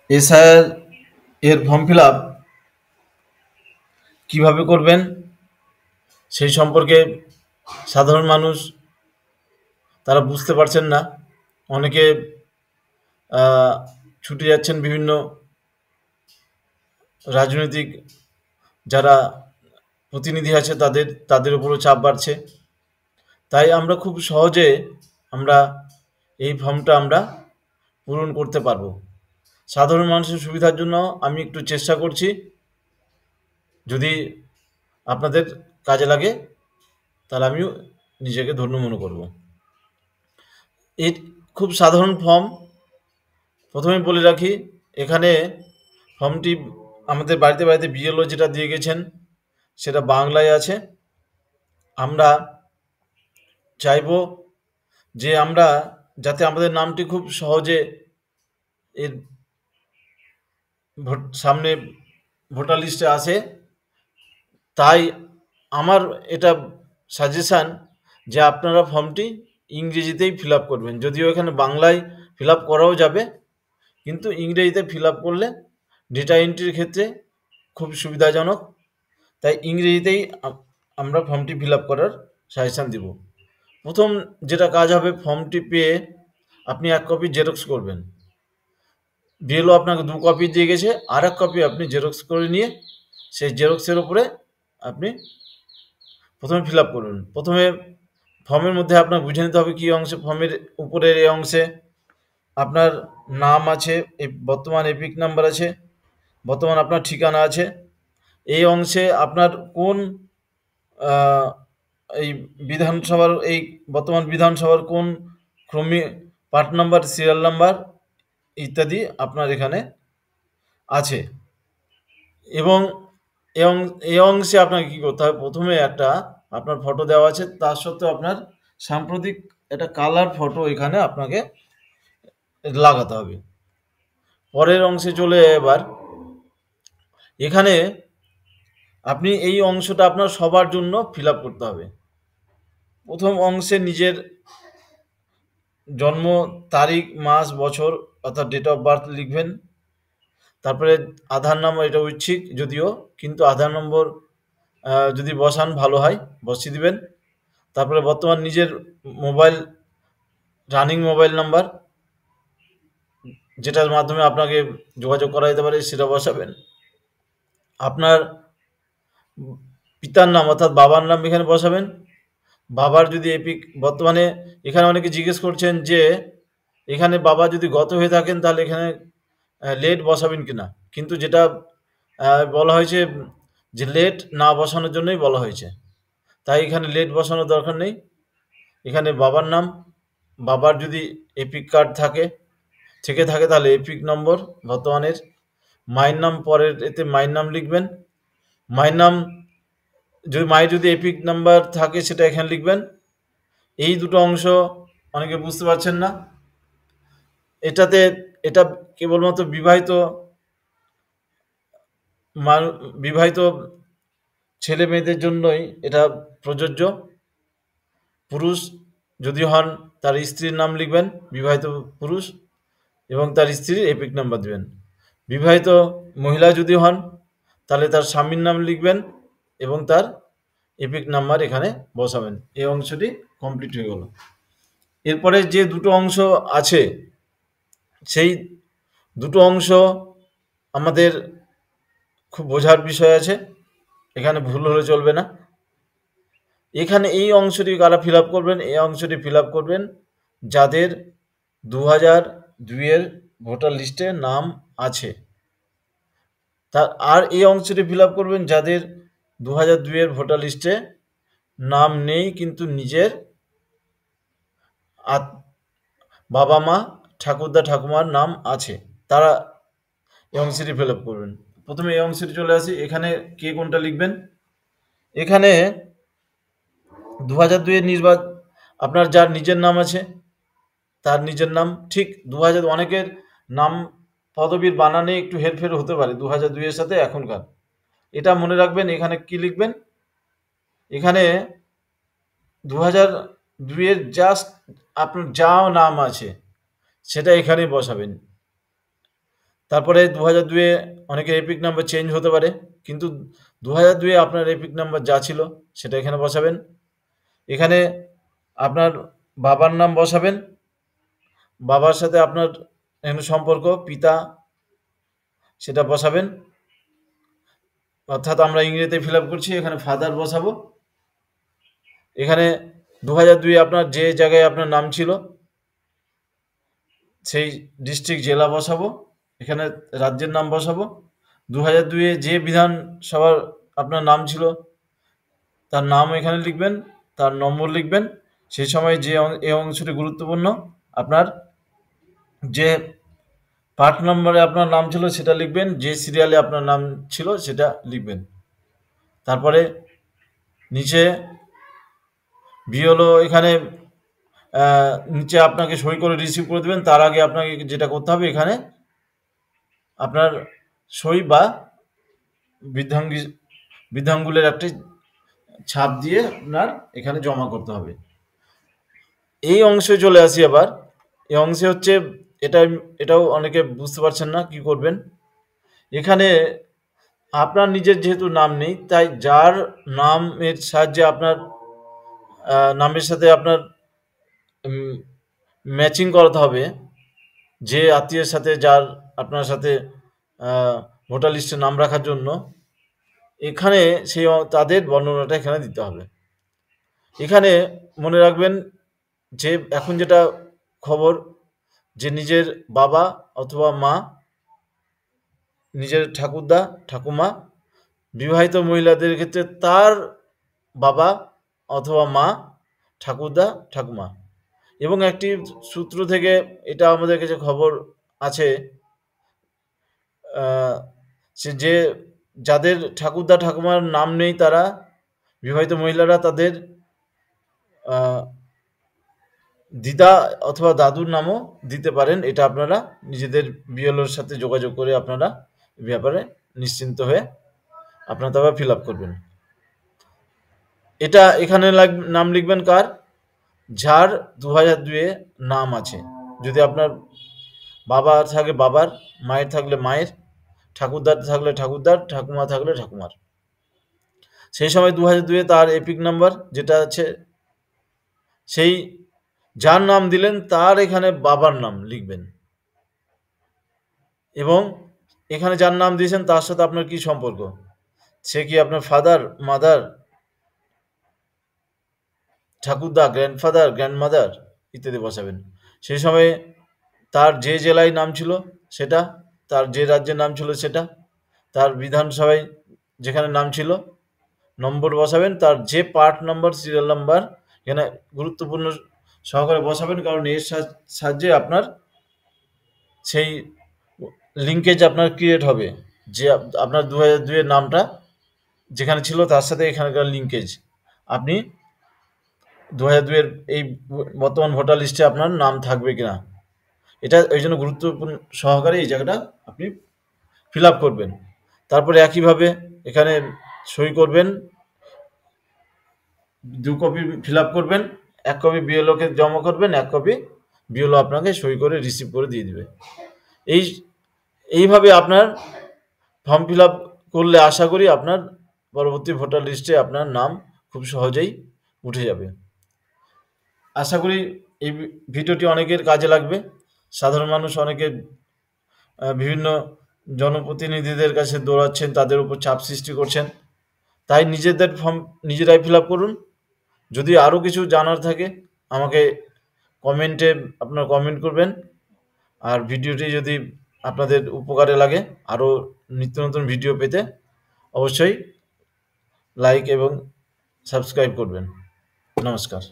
SIR এর form fill up কীভাবে করবেন সেই সম্পর্কে সাধারণ মানুষ তারা বুঝতে পারছেন না। অনেকে ছুটে যাচ্ছেন বিভিন্ন রাজনৈতিক যারা প্রতিনিধি আছে তাদের উপরও চাপ বাড়ছে। তাই আমরা খুব সহজে আমরা এই ফর্মটা আমরা পূরণ করতে পারবো। সাধারণ মানুষের সুবিধার জন্য আমি একটু চেষ্টা করছি, যদি আপনাদের কাজে লাগে তাহলে আমিও নিজেকে ধন্য মনে করব। এই খুব সাধারণ ফর্ম। প্রথমে বলে রাখি, এখানে ফর্মটি আমাদের বাড়িতে বাড়িতে বিএলও যেটা দিয়ে গেছেন সেটা বাংলায় আছে। আমরা চাইব যে আমরা যাতে আমাদের নামটি খুব সহজে এর সামনে ভোটার লিস্টে আসে, তাই আমার এটা সাজেশান যে আপনারা ফর্মটি ইংরেজিতেই ফিল আপ করবেন। যদিও এখানে বাংলায় ফিল আপ করাও যাবে, কিন্তু ইংরেজিতে ফিল আপ করলে ডেটা এন্ট্রির ক্ষেত্রে খুব সুবিধাজনক। তাই ইংরেজিতেই আমরা ফর্মটি ফিল আপ করার সাজেশান দিব। প্রথম যেটা কাজ হবে, ফর্মটি পেয়ে আপনি 1 কপি জেরক্স করবেন। বিএলও আপনাকে 2 কপি দিয়ে গেছে, আর 1 কপি আপনি জেরক্স করে নিয়ে সেই জেরক্সের উপরে আপনি প্রথমে ফিল আপ করবেন। প্রথমে ফর্মের মধ্যে আপনার বুঝে নিতে হবে কী অংশে। ফর্মের উপরের এই অংশে আপনার নাম আছে, বর্তমান এপিক নাম্বার আছে, বর্তমান আপনার ঠিকানা আছে। এই অংশে আপনার কোন এই বিধানসভার এই বর্তমান বিধানসভার কোন ক্রমিক পার্ট নাম্বার, সিরিয়াল নাম্বার ইত্যাদি আপনার এখানে আছে। এবং এই অংশে আপনাকে কী করতে হবে, প্রথমে একটা আপনার ফটো দেওয়া আছে, তার সত্ত্বেও আপনার সাম্প্রতিক একটা কালার ফটো এখানে আপনাকে লাগাতে হবে। পরের অংশে চলে এবার এখানে আপনি এই অংশটা আপনার সবার জন্য ফিল আপ করতে হবে। প্রথম অংশে নিজের জন্ম তারিখ, মাস, বছর অর্থাৎ ডেট অফ বার্থ লিখবেন। তারপরে আধার নম্বর, এটা ঐচ্ছিক যদিও, কিন্তু আধার নম্বর যদি বসান ভালো হয়, বসিয়ে দিবেন। তারপরে বর্তমান নিজের মোবাইল, রানিং মোবাইল নাম্বার যেটার মাধ্যমে আপনাকে যোগাযোগ করা যেতে পারে সেটা বসাবেন। আপনার পিতার নাম অর্থাৎ বাবার নাম এখানে বসাবেন। বাবার যদি এপিক বর্তমানে, এখানে অনেকে জিজ্ঞেস করছেন যে এখানে বাবা যদি গত হয়ে থাকেন তাহলে এখানে লেট বসাবেন কিনা, কিন্তু যেটা বলা হয়েছে যে লেট না বসানোর জন্যই বলা হয়েছে, তাই এখানে লেট বসানোর দরকার নেই। এখানে বাবার নাম, বাবার যদি এপিক কার্ড থেকে থাকে তাহলে এপিক নম্বর বর্তমানের, মায়ের নাম পরের এতে মায়ের নাম লিখবেন। মায়ের যদি এপিক নাম্বার থাকে সেটা এখানে লিখবেন। এই দুটো অংশ অনেকে বুঝতে পারছেন না। এটা কেবলমাত্র বিবাহিত ছেলে মেয়েদের জন্যই এটা প্রযোজ্য। পুরুষ যদি হন তার স্ত্রীর নাম লিখবেন, বিবাহিত পুরুষ, এবং তার স্ত্রীর এপিক নাম্বার দেবেন। বিবাহিত মহিলা যদি হন তাহলে তার স্বামীর নাম লিখবেন এবং তার এপিক নাম্বার এখানে বসাবেন। এই অংশটি কমপ্লিট হয়ে গেল। এরপরে যে দুটো অংশ আছে, সেই দুটো অংশ আমাদের খুব বোঝার বিষয় আছে, এখানে ভুল হলে চলবে না। এখানে এই অংশটি কারা ফিল আপ করবেন, এই অংশটি ফিল আপ করবেন যাদের 2002-এর ভোটার লিস্টে নাম আছে। আর এই অংশটি ফিল আপ করবেন যাদের 2002-এর ভোটার লিস্টে নাম নেই কিন্তু নিজের বাবা মা, ঠাকুরদা ঠাকুমার নাম আছে, তারা এই অংশটি ফিল আপ করবেন। প্রথমে এই অংশটি চলে আসি, এখানে কে কোনটা লিখবেন। এখানে 2002-এর আপনার যার নিজের নাম আছে তার নিজের নাম ঠিক 2000, অনেকের নাম পদবীর বানানে একটু হেরফের হতে পারে 2002-এর সাথে এখনকার, এটা মনে রাখবেন। এখানে কি লিখবেন, এখানে 2002-এর জাস্ট আপনার যা নাম আছে সেটা এখানে বসাবেন। তারপরে 2002-এ অনেকের এপিক নাম্বার চেঞ্জ হতে পারে, কিন্তু 2002-এ আপনার এপিক নাম্বার যা ছিল সেটা এখানে বসাবেন। এখানে আপনার বাবার নাম বসাবেন, বাবার সাথে আপনার এখানে সম্পর্ক পিতা সেটা বসাবেন, অর্থাৎ আমরা ইংরেজিতে ফিল আপ করছি, এখানে ফাদার বসাবো। এখানে 2002-এ আপনার যে জায়গায় আপনার নাম ছিল সেই ডিস্ট্রিক্ট জেলা বসাবো, এখানে রাজ্যের নাম বসাবো। 2002-এ যে বিধানসভার আপনার নাম ছিল তার নাম এখানে লিখবেন, তার নম্বর লিখবেন। সেই সময় যে এই অংশটি গুরুত্বপূর্ণ, আপনার যে পার্ট নম্বরে আপনার নাম ছিল সেটা লিখবেন, যে সিরিয়ালে আপনার নাম ছিল সেটা লিখবেন। তারপরে নিচে বিএলও এখানে নিচে আপনাকে সই করে রিসিভ করে দেবেন। তার আগে আপনাকে যেটা করতে হবে, এখানে আপনার সই বা বৃদ্ধাঙ্গুলের একটি ছাপ দিয়ে আপনার এখানে জমা করতে হবে। এই অংশে চলে আসি আবার। এই অংশে হচ্ছে এটাও অনেকে বুঝতে পারছেন না কি করবেন। এখানে আপনার নিজের যেহেতু নাম নেই, তাই যার নামের সাহায্যে আপনার নামের সাথে আপনার ম্যাচিং করাতে হবে, যে আত্মীয়ের সাথে যার আপনার সাথে ভোটার লিস্টে নাম রাখার জন্য এখানে সেই তাদের বর্ণনাটা এখানে দিতে হবে। এখানে মনে রাখবেন যে এখন যেটা খবর, যে নিজের বাবা অথবা মা, নিজের ঠাকুরদা ঠাকুমা, বিবাহিত মহিলাদের ক্ষেত্রে তার বাবা অথবা মা, ঠাকুরদা ঠাকুমা। এবং একটি সূত্র থেকে এটা আমাদের কাছে খবর আছে, সে যে যাদের ঠাকুরদা ঠাকুমার নাম নেই তারা বিবাহিত মহিলারা তাদের দিদা অথবা দাদুর নামও দিতে পারেন। এটা আপনারা নিজেদের বিএলওর সাথে যোগাযোগ করে আপনারা ব্যাপারে নিশ্চিন্ত হয়ে আপনারা তবে ফিল আপ করবেন। এটা এখানে নাম লিখবেন কার, যার 2002-এ নাম আছে। যদি আপনার বাবা থাকে বাবার, মায়ের থাকলে মায়ের, ঠাকুরদার থাকলে ঠাকুরদার, ঠাকুমা থাকলে ঠাকুমার। সেই সময় 2002-এ তার এপিক নাম্বার যেটা আছে, সেই যার নাম দিলেন তার এখানে বাবার নাম লিখবেন, এবং এখানে যার নাম দিয়েছেন তার সাথে আপনার কি সম্পর্ক, সে কি আপনার ফাদার, মাদার, ঠাকুরদা, গ্র্যান্ডফাদার, গ্র্যান্ডমাদার ইত্যাদি বসাবেন। সেই সময়ে তার যে জেলায় নাম ছিল সেটা, তার যে রাজ্যের নাম ছিল সেটা, তার বিধানসভায় যেখানে নাম ছিল নম্বর বসাবেন, তার যে পার্ট নাম্বার সিরিয়াল নাম্বার এখানে গুরুত্বপূর্ণ সহকারে বসাবেন, কারণ এর সাহায্যে আপনার সেই লিঙ্কেজ আপনার ক্রিয়েট হবে, যে আপনার 2002-এর নামটা যেখানে ছিল তার সাথে এখানকার লিঙ্কেজ, আপনি 2002-এর এই বর্তমান ভোটার লিস্টে আপনার নাম থাকবে কিনা, এটা এই জন্য গুরুত্বপূর্ণ সহকারে এই জায়গাটা আপনি ফিল আপ করবেন। তারপরে একইভাবে এখানে সই করবেন, 2 কপি ফিল আপ করবেন, 1 কপি বিএলওকে জমা করবেন, 1 কপি বিএলও আপনাকে সই করে রিসিভ করে দিয়ে দেবে। এইভাবে আপনার ফর্ম ফিল আপ করলে আশা করি আপনার পরবর্তী ভোটার লিস্টে আপনার নাম খুব সহজেই উঠে যাবে। আশা করি এই ভিডিওটি অনেকের কাজে লাগবে। সাধারণ মানুষ অনেকে বিভিন্ন জনপ্রতিনিধিদের কাছে দৌড়াচ্ছেন, তাদের উপর চাপ সৃষ্টি করছেন, তাই নিজেদের ফর্ম নিজেরাই ফিল আপ করুন। যদি আরও কিছু জানার থাকে আমাকে কমেন্টে আপনারা কমেন্ট করবেন। আর ভিডিওটি যদি আপনাদের উপকারে লাগে, আরও নিত্য নতুন ভিডিও পেতে অবশ্যই লাইক এবং সাবস্ক্রাইব করবেন। নমস্কার।